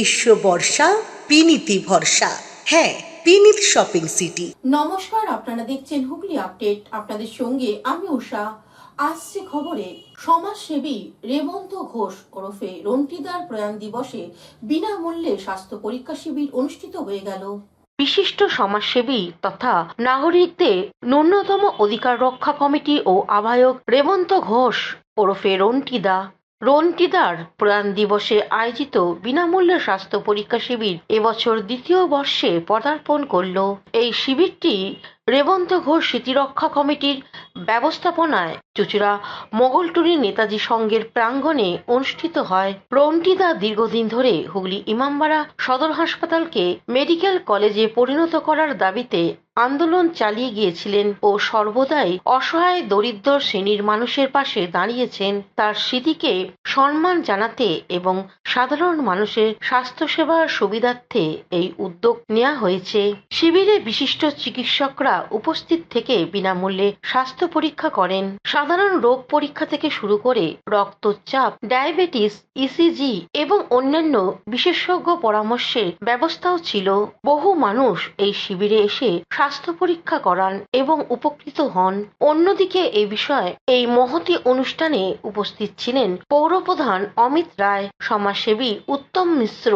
গ্রীষ্ম বর্ষা পিনিতি ভরসা। হ্যাঁ, পিনিত শপিং সিটি। নমস্কার, আপনারা দেখছেন হুগলি আপডেট। আপনাদের সঙ্গে আমি উষা। আসছে খবরে, সমাজসেবী রেবন্ত ঘোষ ওরফে রন্টিদার প্রয়াণ দিবসে বিনামূল্যে স্বাস্থ্য পরীক্ষা শিবির অনুষ্ঠিত হয়ে গেল। বিশিষ্ট সমাজসেবী তথা নাগরিকদের ন্যূনতম অধিকার রক্ষা কমিটি ও আহ্বায়ক রেবন্ত ঘোষ ওরফে রন্টিদার প্রয়াণ দিবসে আয়োজিত বিনামূল্যে স্বাস্থ্য পরীক্ষা শিবির এবছর দ্বিতীয় বর্ষে পদার্পণ করল। এই শিবিরটি রেবন্ত ঘোষ স্মৃতিরক্ষা কমিটির ব্যবস্থাপনায় চুঁচুড়া মোগলটুলি নেতাজি সংঘের প্রাঙ্গণে অনুষ্ঠিত হয়। রন্টিদা দীর্ঘদিন ধরে হুগলি ইমামবাড়া সদর হাসপাতালকে মেডিকেল কলেজে পরিণত করার দাবিতে আন্দোলন চালিয়ে গিয়েছিলেন ও সর্বদাই অসহায় দরিদ্র শ্রেণীর মানুষের পাশে দাঁড়িয়েছেন। তার স্মৃতিকে সম্মান জানাতে এবং সাধারণ মানুষের স্বাস্থ্যসেবার সুবিধার্থে এই উদ্যোগ নেওয়া হয়েছে। শিবিরে বিশিষ্ট চিকিৎসকরা উপস্থিত থেকে বিনামূল্যে স্বাস্থ্য পরীক্ষা করেন। সাধারণ রোগ পরীক্ষা থেকে শুরু করে রক্তচাপ, ডায়াবেটিস, ইসিজি এবং অন্যান্য বিশেষজ্ঞ পরামর্শের ব্যবস্থাও ছিল। বহু মানুষ এই শিবিরে এসে স্বাস্থ্য পরীক্ষা করান এবং উপকৃত হন। অন্যদিকে এই বিষয়ে এই মহতী অনুষ্ঠানে উপস্থিত ছিলেন পৌরপ্রধান অমিত রায়, সমাজসেবী উত্তম মিশ্র,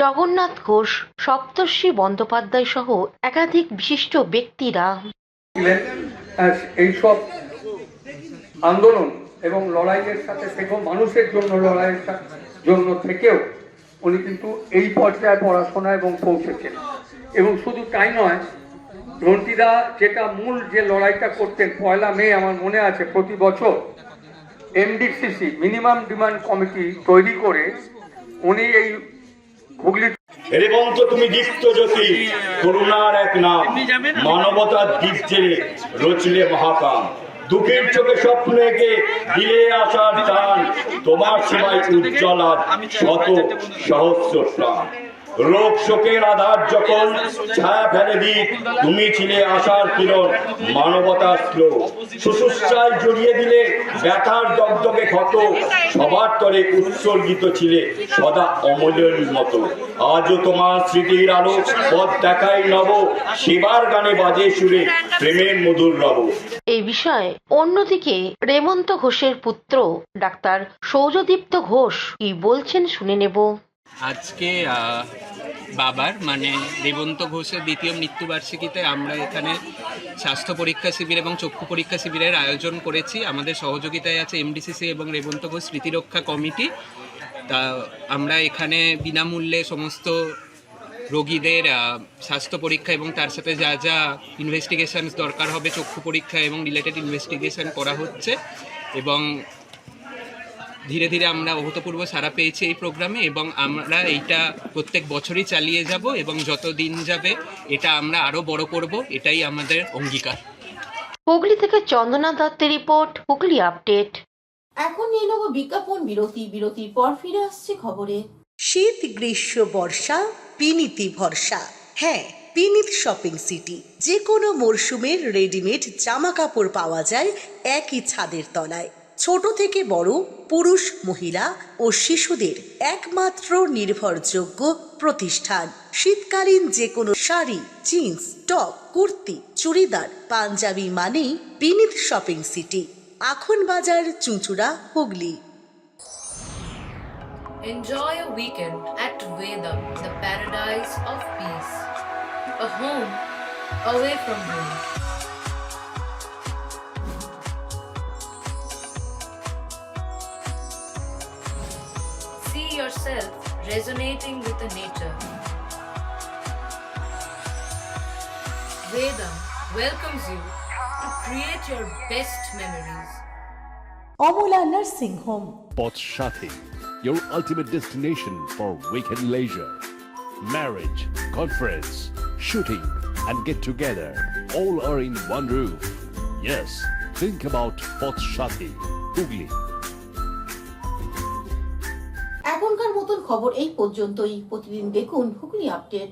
জগন্নাথ ঘোষ, সপ্তর্ষি বন্দ্যোপাধ্যায় সহ একাধিক বিশিষ্ট ব্যক্তিরা। এইসব আন্দোলন এবং লড়াইয়ের সাথে থেকেও মানুষের জন্য লড়াইয়ের জন্য থেকেও উনি কিন্তু এই পর্যায়ে পড়াশোনা এবং পৌঁছেছেন। এবং শুধু তাই নয়, রন্টিদা যেটা মূল যে লড়াইটা করতেন, 1 মে আমার মনে আছে প্রতি বছর এমডিসিসি মিনিমাম ডিমান্ড কমিটি তৈরি করে উনি এই হুগলি রেবন্ত তুমি দীপ্ত জ্যোতি, করুণার এক নাম, মানবতার দ্বীপ জেলে রচলে মহাকাম, দুঃখের চোখে স্বপ্ন এঁকে দিলে আসার টান, তোমার সেবায় উজ্জ্বল আর শত সহস্র প্রাণ। রোগ শোকের আধার যখন ছায়া ফেলে দিক, তুমি ছিলে আশার কিরণ, মানবতার স্লো, শুশ্রূষায় জড়িয়ে দিলে ব্যথার দগদগে ক্ষত, সবার তরে উৎসর্গিত ছিলে সদা অমলের মতো। আজও তোমার স্মৃতির আলো পথ দেখাই নব, সেবার গানে বাজে সুরে প্রেমের মধুর রব। এই বিষয়ে অন্যদিকে রেবন্ত ঘোষের পুত্র ডাক্তার সৌর্যদীপ্ত ঘোষ কি বলছেন শুনে নেব। আজকে বাবার মানে রেবন্ত ঘোষের দ্বিতীয় মৃত্যুবার্ষিকীতে আমরা এখানে স্বাস্থ্য পরীক্ষা শিবির এবং চক্ষু পরীক্ষা শিবিরের আয়োজন করেছি। আমাদের সহযোগিতায় আছে এমডিসিসি এবং রেবন্ত ঘোষ স্মৃতিরক্ষা কমিটি। তা আমরা এখানে বিনামূল্যে সমস্ত রোগীদের স্বাস্থ্য পরীক্ষা এবং তার সাথে যা যা ইনভেস্টিগেশন দরকার হবে চক্ষু পরীক্ষা এবং রিলেটেড ইনভেস্টিগেশন করা হচ্ছে। এবং ধীরে ধীরে আমরা অভূতপূর্ব সাড়া পেয়েছি এই প্রোগ্রামে এবং আমরা এইটা প্রত্যেক বছরই চালিয়ে যাব এবং যত দিন যাবে এটা আমরা আরও বড় করব, এটাই আমাদের অঙ্গীকার। হুগলি থেকে চন্দনা দত্তের রিপোর্ট, হুগলি আপডেট। এখন নিয়ে নেব বিজ্ঞাপন বিরতি। বিরতির পর ফিরে আসছে খবরে। শীত গ্রীষ্ম বর্ষা পিনিতি ভরসা। হ্যাঁ, পিনিত শপিং সিটি। যে কোনো মরশুমের রেডিমেড জামা কাপড় পাওয়া যায় একই ছাদের তলায়। ছোট থেকে বড়, পুরুষ, মহিলা ও শিশুদের একমাত্র নির্ভরযোগ্য প্রতিষ্ঠান। শীতকালীন যে কোনো শাড়ি, জিন্স, টপ, কুর্তি, চুড়িদার, পাঞ্জাবি মানেই পিনিত শপিং সিটি। আখন বাজার, চুঁচুড়া, Hooghly. Enjoy a weekend at Vedam, the paradise of peace. A home away from home. See yourself resonating with the nature. Vedam welcomes you to create your best memories. Amala nursing home. Potshati, your ultimate destination for weekend leisure. Marriage, conference, shooting and get together all are in one roof. Yes, think about Potshati, Hugli. এখনকার মতন খবর এই পর্যন্তই। প্রতিদিন দেখুন Hooghly update.